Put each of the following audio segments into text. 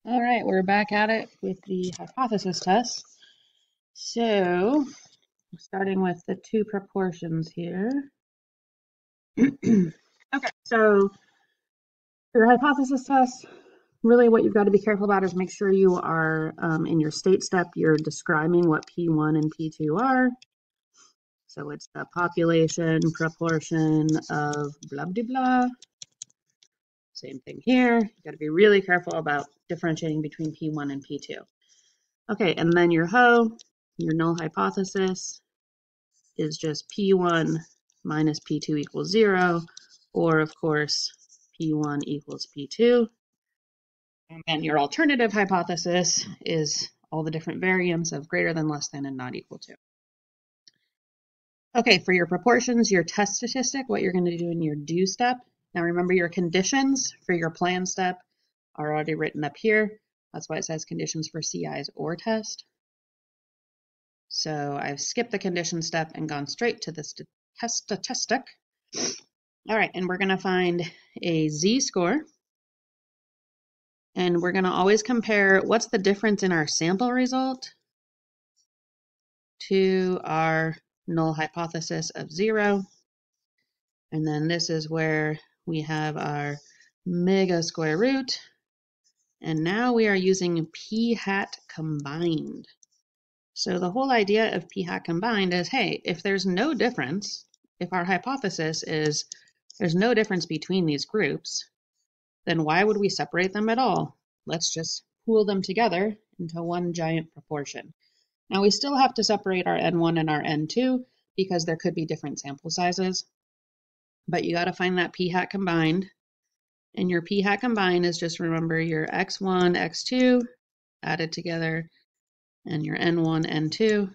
All right, we're back at it with the hypothesis test. So, starting with the two proportions here. Okay, so for your hypothesis test, really what you've got to be careful about is make sure you are, in your state step, you're describing what P1 and P2 are. So it's the population proportion of blah, blah, blah. Same thing here. You got to be really careful about differentiating between P1 and P2. Okay, and then your null hypothesis, is just P1 minus P2 equals 0, or of course, P1 equals P2. And then your alternative hypothesis is all the different variants of greater than, less than, and not equal to. Okay, for your proportions, your test statistic, what you're going to do in your do step. Now remember, your conditions for your plan step are already written up here. That's why it says conditions for CIs or test. So I've skipped the condition step and gone straight to the test statistic. All right, and we're going to find a z-score. And we're going to always compare what's the difference in our sample result to our null hypothesis of 0. And then this is where we have our mega square root. And now we are using p hat combined. So the whole idea of p hat combined is, hey, if there's no difference, if our hypothesis is there's no difference between these groups, then why would we separate them at all? Let's just pool them together into one giant proportion. Now we still have to separate our N1 and our N2 because there could be different sample sizes, but you got to find that p hat combined. And your p hat combined is just remember your X1, X2 added together and your N1, N2.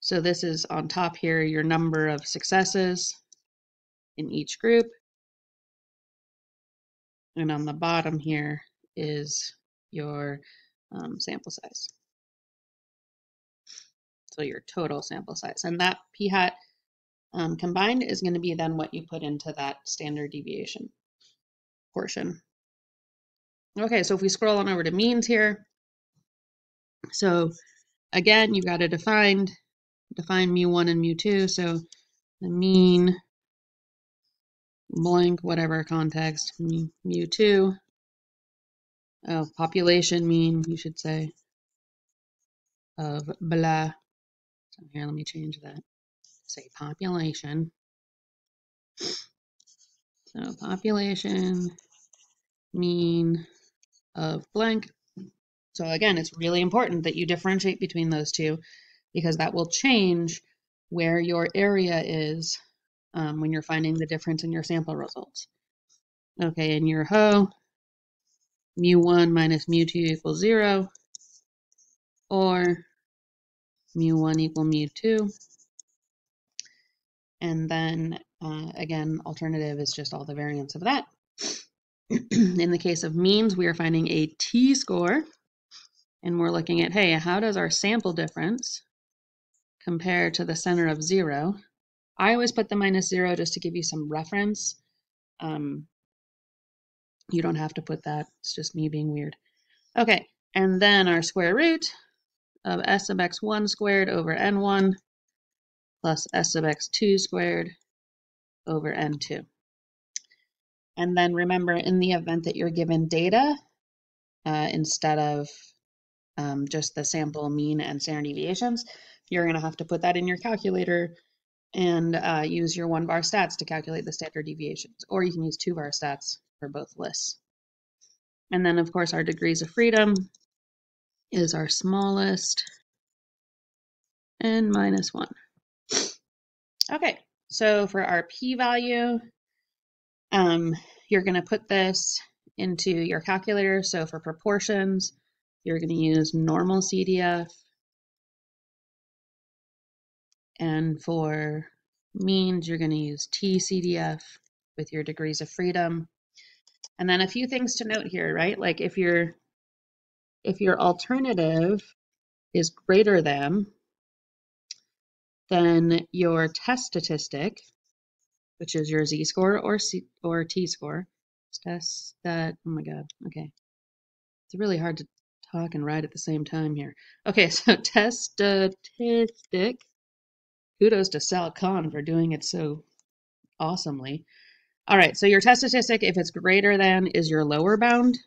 So this is on top here, your number of successes in each group. And on the bottom here is your sample size. So your total sample size. And that p hat combined is going to be then what you put into that standard deviation portion. Okay, so if we scroll on over to means here, so again, you've got to define mu1 and mu2. So the mean blank, whatever context, mu2, population mean, you should say, of blah. So here, let me change that. Say population. So population mean of blank. So again, it's really important that you differentiate between those two because that will change where your area is when you're finding the difference in your sample results. Okay, in your mu1 minus mu2 equals 0, or mu1 equal mu2. And then again, alternative is just all the variants of that. In the case of means, we are finding a t-score, and we're looking at, hey, how does our sample difference compare to the center of 0? I always put the minus 0 just to give you some reference. You don't have to put that. It's just me being weird. Okay, and then our square root of s sub x1 squared over n1 plus s sub x2 squared over n2. And then remember, in the event that you're given data, instead of just the sample mean and standard deviations, you're going to have to put that in your calculator and use your 1-bar stats to calculate the standard deviations, or you can use 2-bar stats for both lists. And then, of course, our degrees of freedom is our smallest and minus 1. Okay, so for our p-value, you're going to put this into your calculator. So for proportions, you're going to use normal CDF. And for means, you're going to use TCDF with your degrees of freedom. And then a few things to note here, right? Like if your alternative is greater than, then your test statistic, which is your z-score or t-score, test that, oh my god, okay. It's really hard to talk and write at the same time here. Okay, so test statistic. Kudos to Sal Khan for doing it so awesomely. All right, so your test statistic, if it's greater than, is your lower bound.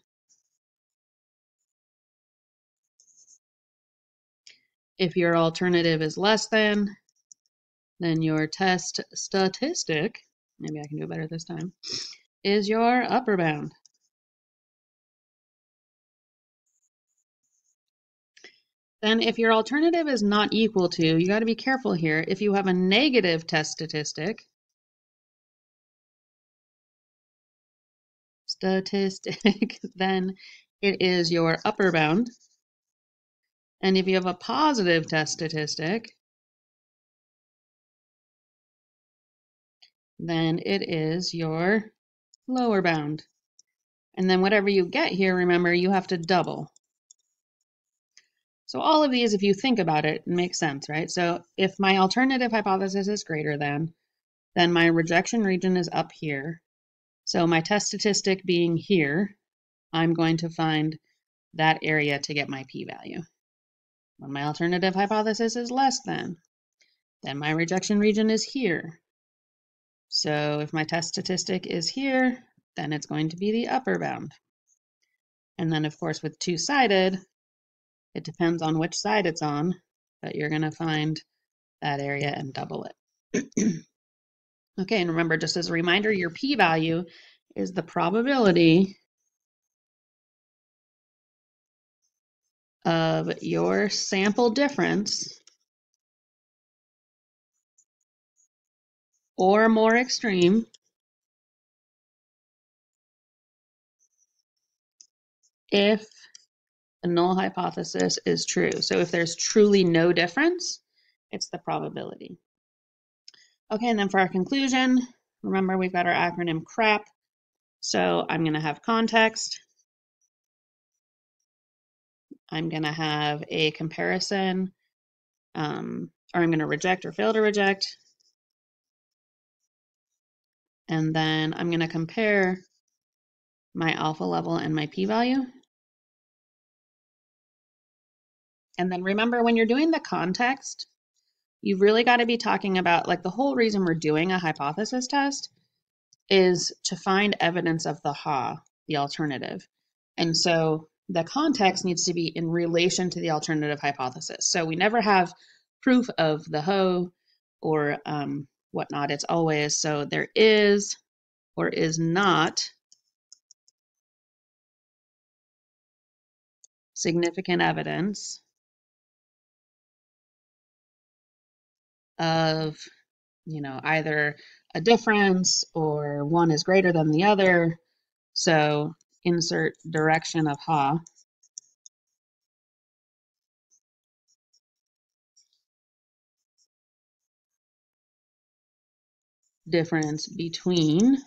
If your alternative is less than, then your test statistic, maybe I can do it better this time, is your upper bound. Then if your alternative is not equal to, you got to be careful here. If you have a negative test statistic, then it is your upper bound. And if you have a positive test statistic, then it is your lower bound. And then whatever you get here, remember, you have to double. So all of these, if you think about it, makes sense, right? So if my alternative hypothesis is greater than, then my rejection region is up here. So my test statistic being here, I'm going to find that area to get my p-value. When my alternative hypothesis is less than, then my rejection region is here. So if my test statistic is here, then it's going to be the upper bound. And then, of course, with two-sided, it depends on which side it's on, but you're going to find that area and double it. Okay, and remember, just as a reminder, your p-value is the probability of your sample difference or more extreme if the null hypothesis is true. So if there's truly no difference, it's the probability. Okay, and then for our conclusion, remember we've got our acronym CRAP. So I'm going to have context. I'm going to have a comparison, or I'm going to reject or fail to reject. And then I'm going to compare my alpha level and my p-value. And then remember, when you're doing the context, you've really got to be talking about, like, the whole reason we're doing a hypothesis test is to find evidence of the HA, the alternative. And so the context needs to be in relation to the alternative hypothesis. So we never have proof of the HO or whatnot. It's always, so there is or is not significant evidence of, either a difference or one is greater than the other. So insert direction of HA. Difference between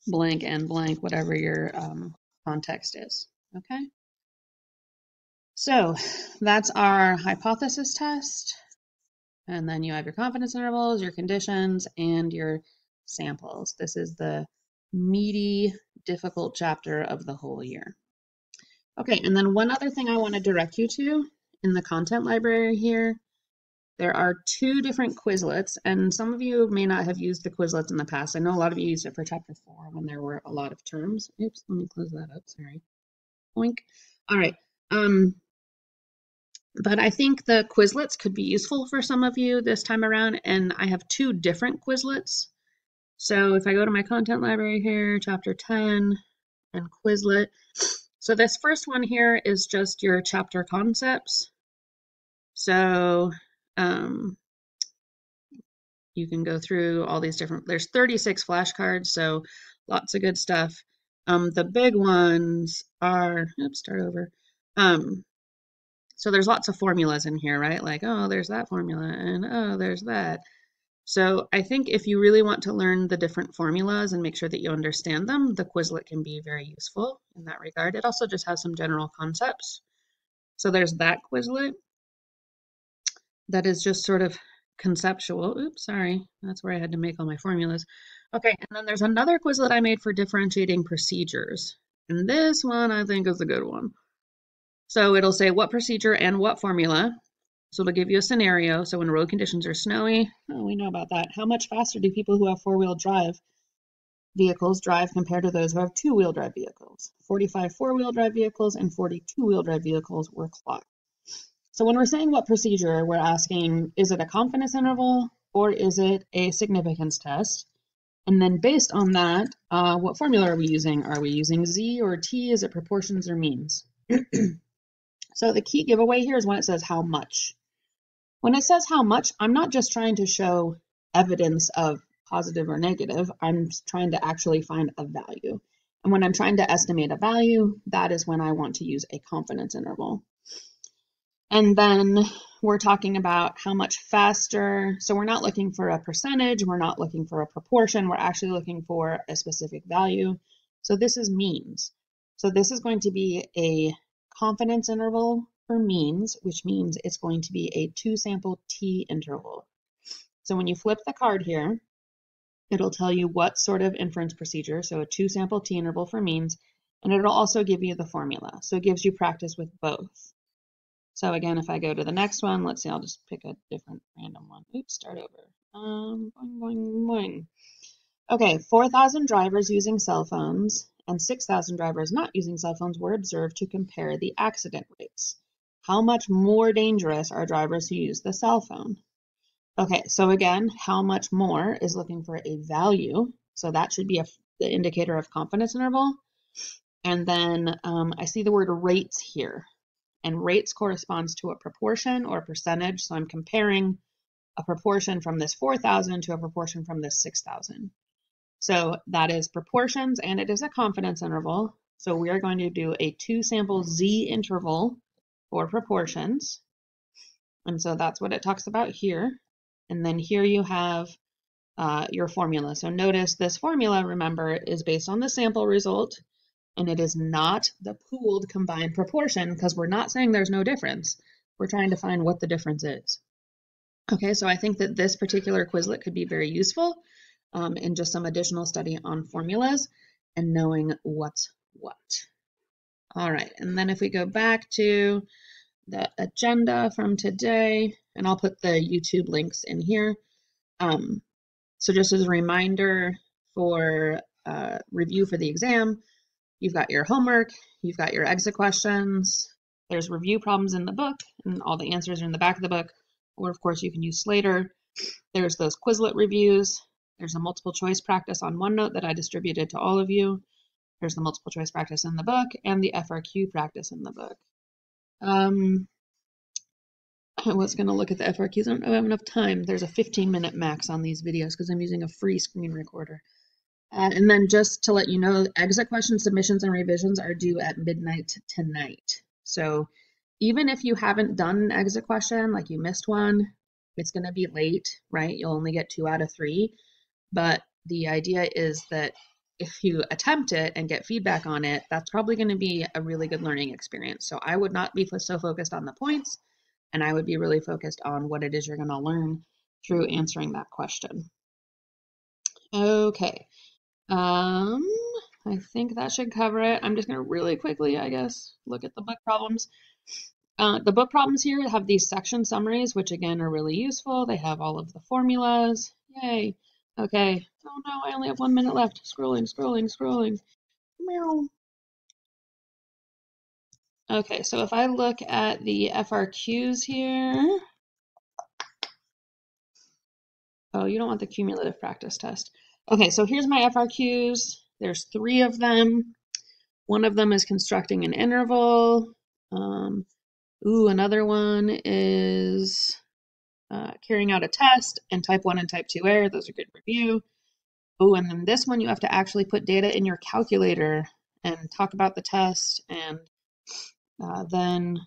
blank and blank, whatever your context is. Okay. So that's our hypothesis test. And then you have your confidence intervals, your conditions, and your samples. This is the meaty, difficult chapter of the whole year. Okay, and then one other thing I want to direct you to in the content library here, there are two different Quizlets, and some of you may not have used the Quizlets in the past. I know a lot of you used it for chapter 4 when there were a lot of terms. Oops, let me close that up, sorry. Oink. All right. But I think the Quizlets could be useful for some of you this time around, and I have two different Quizlets. So if I go to my content library here, chapter 10 and Quizlet. So this first one here is just your chapter concepts. So you can go through all these different, there's 36 flashcards, so lots of good stuff. The big ones are, oops, start over. So there's lots of formulas in here, right? Like, oh, there's that formula, and oh, there's that. So I think if you really want to learn the different formulas and make sure that you understand them, the Quizlet can be very useful in that regard. It also just has some general concepts. So there's that Quizlet that is just sort of conceptual. Oops, sorry. That's where I had to make all my formulas. Okay, and then there's another Quizlet I made for differentiating procedures. And this one I think is a good one. So it'll say what procedure and what formula. So it'll give you a scenario. So when road conditions are snowy, oh, we know about that. How much faster do people who have four-wheel drive vehicles drive compared to those who have two-wheel drive vehicles? 45 four-wheel drive vehicles and 40 two-wheel drive vehicles were clocked. So when we're saying what procedure, we're asking, is it a confidence interval or is it a significance test? And then based on that, what formula are we using? Are we using Z or T? Is it proportions or means? So the key giveaway here is when it says how much. When it says how much, I'm not just trying to show evidence of positive or negative. I'm trying to actually find a value. And when I'm trying to estimate a value, that is when I want to use a confidence interval. And then we're talking about how much faster. So we're not looking for a percentage. We're not looking for a proportion. We're actually looking for a specific value. So this is means. So this is going to be a confidence interval for means, which means it's going to be a two-sample t interval. So when you flip the card here, it'll tell you what sort of inference procedure, so a two-sample t interval for means, and it'll also give you the formula. So it gives you practice with both. So again, if I go to the next one, let's see, I'll just pick a different random one. Oops, start over. Boing, boing, boing. Okay, 4,000 drivers using cell phones and 6,000 drivers not using cell phones were observed to compare the accident rates. How much more dangerous are drivers who use the cell phone? Okay, so again, how much more is looking for a value. So that should be the indicator of confidence interval. And then I see the word rates here. And rates corresponds to a proportion or a percentage. So I'm comparing a proportion from this 4,000 to a proportion from this 6,000. So that is proportions, and it is a confidence interval. So we are going to do a two-sample Z interval for proportions. And so that's what it talks about here. And then here you have your formula. So notice this formula, remember, is based on the sample result. And it is not the pooled combined proportion because we're not saying there's no difference. We're trying to find what the difference is. Okay, so I think that this particular Quizlet could be very useful in just some additional study on formulas and knowing what's what. All right, and then if we go back to the agenda from today, and I'll put the YouTube links in here. So just as a reminder for review for the exam, you've got your homework, you've got your exit questions, there's review problems in the book, and all the answers are in the back of the book, or of course you can use Slater. There's those Quizlet reviews, there's a multiple choice practice on OneNote that I distributed to all of you, there's the multiple choice practice in the book, and the FRQ practice in the book. I was going to look at the FRQs, I don't have enough time. There's a 15-minute max on these videos because I'm using a free screen recorder. And then just to let you know, exit question submissions and revisions are due at midnight tonight. So even if you haven't done an exit question, like you missed one, it's going to be late, right? You'll only get 2 out of 3. But the idea is that if you attempt it and get feedback on it, that's probably going to be a really good learning experience. So I would not be so focused on the points, and I would be really focused on what it is you're going to learn through answering that question. Okay. I think that should cover it. I'm just going to really quickly, I guess, look at the book problems. The book problems here have these section summaries, which again are really useful. They have all of the formulas. Yay. Okay. Oh no, I only have 1 minute left. Scrolling, scrolling, scrolling. Meow. Okay, so if I look at the FRQs here. Oh, you don't want the cumulative practice test. Okay, so here's my FRQs. There's 3 of them. One of them is constructing an interval. Another one is carrying out a test, and type 1 and type 2 error. Those are good review. And then this one, you have to actually put data in your calculator and talk about the test, and then,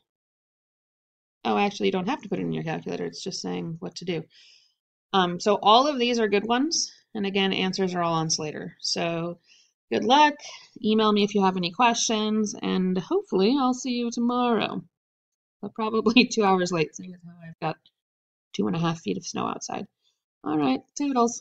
actually you don't have to put it in your calculator. It's just saying what to do. So all of these are good ones. And again, answers are all on Slater. So good luck. Email me if you have any questions, and hopefully I'll see you tomorrow. But probably 2 hours late, seeing as how I've got 2.5 feet of snow outside. All right, toodles.